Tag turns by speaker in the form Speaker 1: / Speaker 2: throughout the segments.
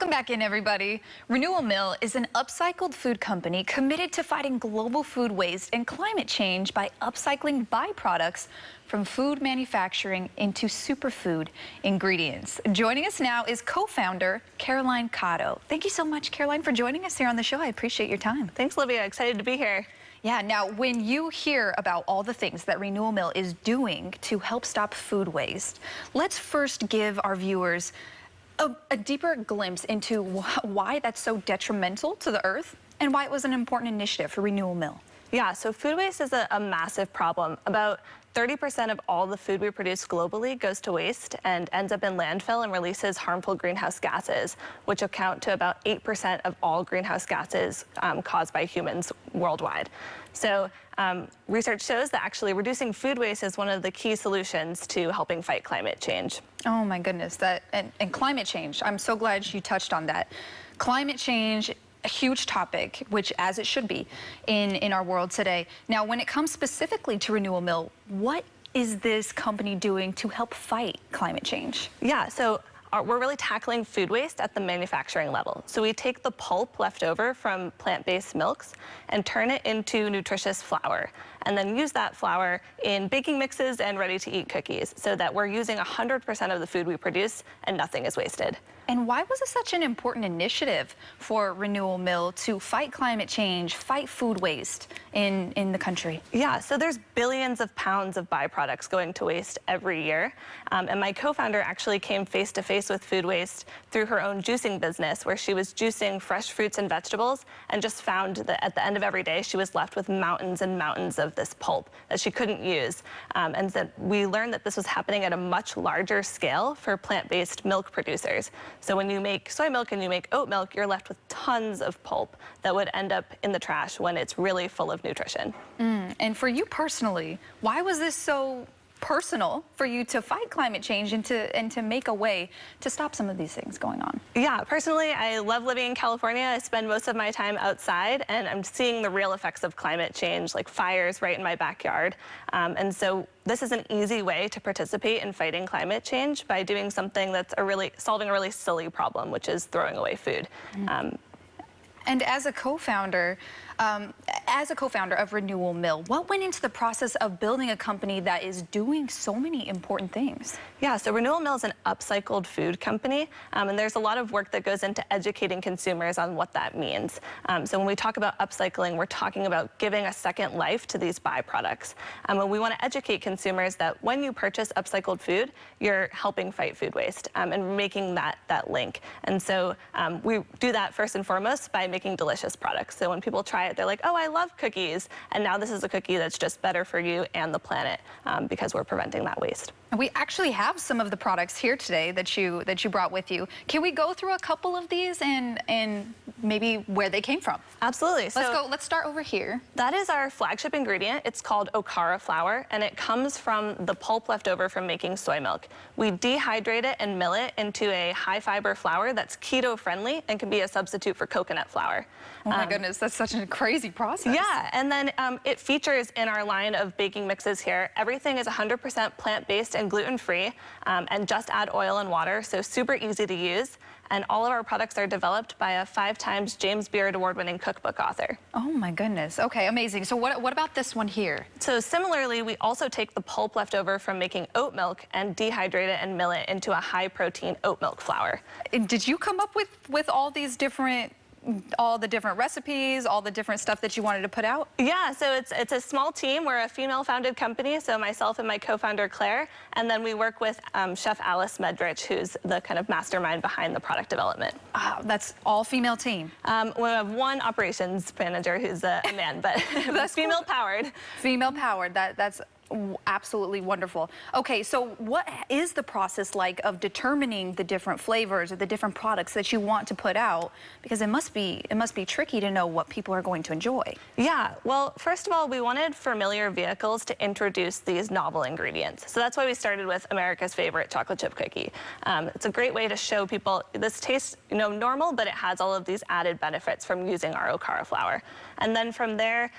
Speaker 1: Welcome back in, everybody. Renewal Mill is an upcycled food company committed to fighting global food waste and climate change by upcycling byproducts from food manufacturing into superfood ingredients. Joining us now is co-founder Caroline Cotto. Thank you so much, Caroline, for joining us here on the show. I appreciate your time.
Speaker 2: Thanks, Olivia. Excited to be here.
Speaker 1: Yeah, now when you hear about all the things that Renewal Mill is doing to help stop food waste, let's first give our viewers a deeper glimpse into why that's so detrimental to the earth and why it was an important initiative for Renewal Mill.
Speaker 2: Yeah, so food waste is a massive problem. About 30% of all the food we produce globally goes to waste and ends up in landfill and releases harmful greenhouse gases, which account to about 8% of all greenhouse gases caused by humans worldwide. So research shows that actually reducing food waste is one of the key solutions to helping fight climate change.
Speaker 1: Oh my goodness, and climate change. I'm so glad you touched on that. Climate change, a huge topic, which as it should be in our world today. Now, when it comes specifically to Renewal Mill, what is this company doing to help fight climate change?
Speaker 2: Yeah, so we're really tackling food waste at the manufacturing level. So we take the pulp left over from plant-based milks and turn it into nutritious flour, and then use that flour in baking mixes and ready-to-eat cookies so that we're using 100% of the food we produce and nothing is wasted.
Speaker 1: And why was it such an important initiative for Renewal Mill to fight climate change, fight food waste in the country?
Speaker 2: Yeah, so there's billions of pounds of byproducts going to waste every year. And my co-founder actually came face-to-face with food waste through her own juicing business, where she was juicing fresh fruits and vegetables and just found that at the end of every day, she was left with mountains and mountains of this pulp that she couldn't use. And so we learned that this was happening at a much larger scale for plant-based milk producers. So when you make soy milk and you make oat milk, you're left with tons of pulp that would end up in the trash when it's really full of nutrition.
Speaker 1: And for you personally, why was this so personal for you to fight climate change and to make a way to stop some of these things going on?
Speaker 2: Yeah, personally, I love living in California. I spend most of my time outside, and I'm seeing the real effects of climate change, like fires right in my backyard. And so this is an easy way to participate in fighting climate change by doing something that's solving a really silly problem, which is throwing away food.
Speaker 1: And as a co-founder of Renewal Mill, what went into the process of building a company that is doing so many important things?
Speaker 2: Yeah, so Renewal Mill is an upcycled food company, and there's a lot of work that goes into educating consumers on what that means. So when we talk about upcycling, we're talking about giving a second life to these byproducts. And we want to educate consumers that when you purchase upcycled food, you're helping fight food waste and making that link. And so we do that first and foremost by making delicious products. So when people try it, they're like, oh, I love cookies. And now this is a cookie that's just better for you and the planet because we're preventing that waste.
Speaker 1: We actually have some of the products here today that you brought with you. Can we go through a couple of these and maybe where they came from?
Speaker 2: Absolutely.
Speaker 1: Let's start over here.
Speaker 2: That is our flagship ingredient. It's called okara flour, and it comes from the pulp left over from making soy milk. We dehydrate it and mill it into a high-fiber flour that's keto-friendly and can be a substitute for coconut flour.
Speaker 1: Oh my goodness, that's such a crazy process.
Speaker 2: Yeah, and then it features in our line of baking mixes here. Everything is 100% plant-based and gluten-free, and just add oil and water, so super easy to use. And all of our products are developed by a 5-time James Beard award-winning cookbook author.
Speaker 1: Oh my goodness. Okay, amazing. So what about this one here?
Speaker 2: So similarly, we also take the pulp left over from making oat milk and dehydrate it and mill it into a high-protein oat milk flour.
Speaker 1: Did you come up with all the different recipes, all the different stuff that you wanted to put out?
Speaker 2: Yeah, so it's a small team. We're a female-founded company, so myself and my co-founder Claire, and then we work with Chef Alice Medrich, who's the kind of mastermind behind the product development.
Speaker 1: That's all-female team.
Speaker 2: We have one operations manager who's a man, but that's female-powered.
Speaker 1: Female-powered. That's absolutely wonderful. Okay, so what is the process like of determining the different flavors or the different products that you want to put out? Because it must be tricky to know what people are going to enjoy.
Speaker 2: Yeah, well, first of all, we wanted familiar vehicles to introduce these novel ingredients. So that's why we started with America's favorite chocolate chip cookie. It's a great way to show people this tastes, normal, but it has all of these added benefits from using our okara flour. And then from there,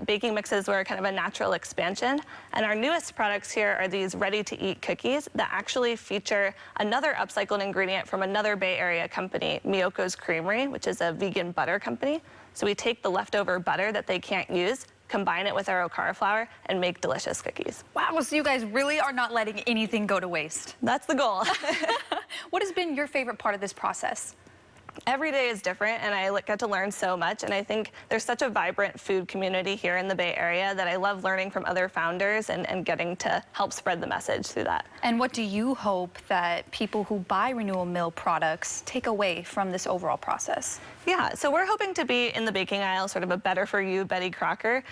Speaker 2: baking mixes were kind of a natural expansion. And our newest products here are these ready-to-eat cookies that actually feature another upcycled ingredient from another Bay Area company, Miyoko's Creamery, which is a vegan butter company. So we take the leftover butter that they can't use, combine it with our okara flour, and make delicious cookies.
Speaker 1: Wow, so you guys really are not letting anything go to waste.
Speaker 2: That's the goal.
Speaker 1: What has been your favorite part of this process?
Speaker 2: Every day is different, and I get to learn so much, and I think there's such a vibrant food community here in the Bay Area that I love learning from other founders and getting to help spread the message through that.
Speaker 1: And what do you hope that people who buy Renewal Mill products take away from this overall process?
Speaker 2: Yeah, so we're hoping to be in the baking aisle, sort of a better for you Betty Crocker,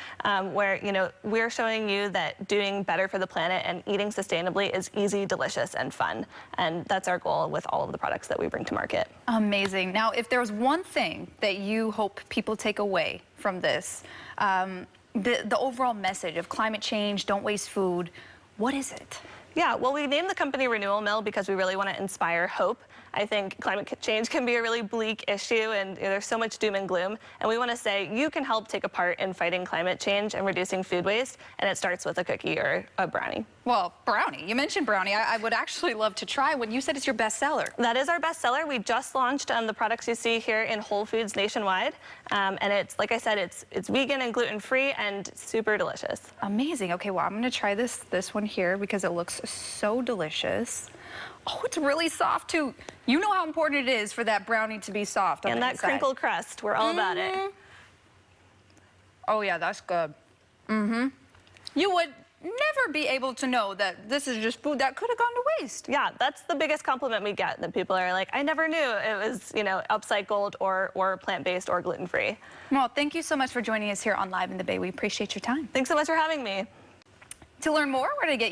Speaker 2: where, you know, we're showing you that doing better for the planet and eating sustainably is easy, delicious, and fun. And that's our goal with all of the products that we bring to market.
Speaker 1: Amazing. Now, if there's one thing that you hope people take away from this, the overall message of climate change, don't waste food, what is it?
Speaker 2: Yeah, well, we named the company Renewal Mill because we really want to inspire hope. I think climate change can be a really bleak issue, and there's so much doom and gloom. And we want to say you can help take a part in fighting climate change and reducing food waste, and it starts with a cookie or a brownie.
Speaker 1: Well, brownie. You mentioned brownie. I would actually love to try one. You said it's your bestseller.
Speaker 2: That is our bestseller. We just launched the products you see here in Whole Foods nationwide, and it's, like I said, it's vegan and gluten-free and super delicious.
Speaker 1: Amazing. Okay, well, I'm going to try this one here because it looks so delicious. Oh, it's really soft, too. You know how important it is for that brownie to be soft.
Speaker 2: And that crinkled crust. We're all about it.
Speaker 1: Oh, yeah, that's good. You would never be able to know that this is just food that could have gone to waste.
Speaker 2: Yeah, that's the biggest compliment we get, that people are like, I never knew it was, you know, upcycled or plant-based or gluten-free.
Speaker 1: Well, thank you so much for joining us here on Live in the Bay. We appreciate your time.
Speaker 2: Thanks so much for having me.
Speaker 1: To learn more, we're going to get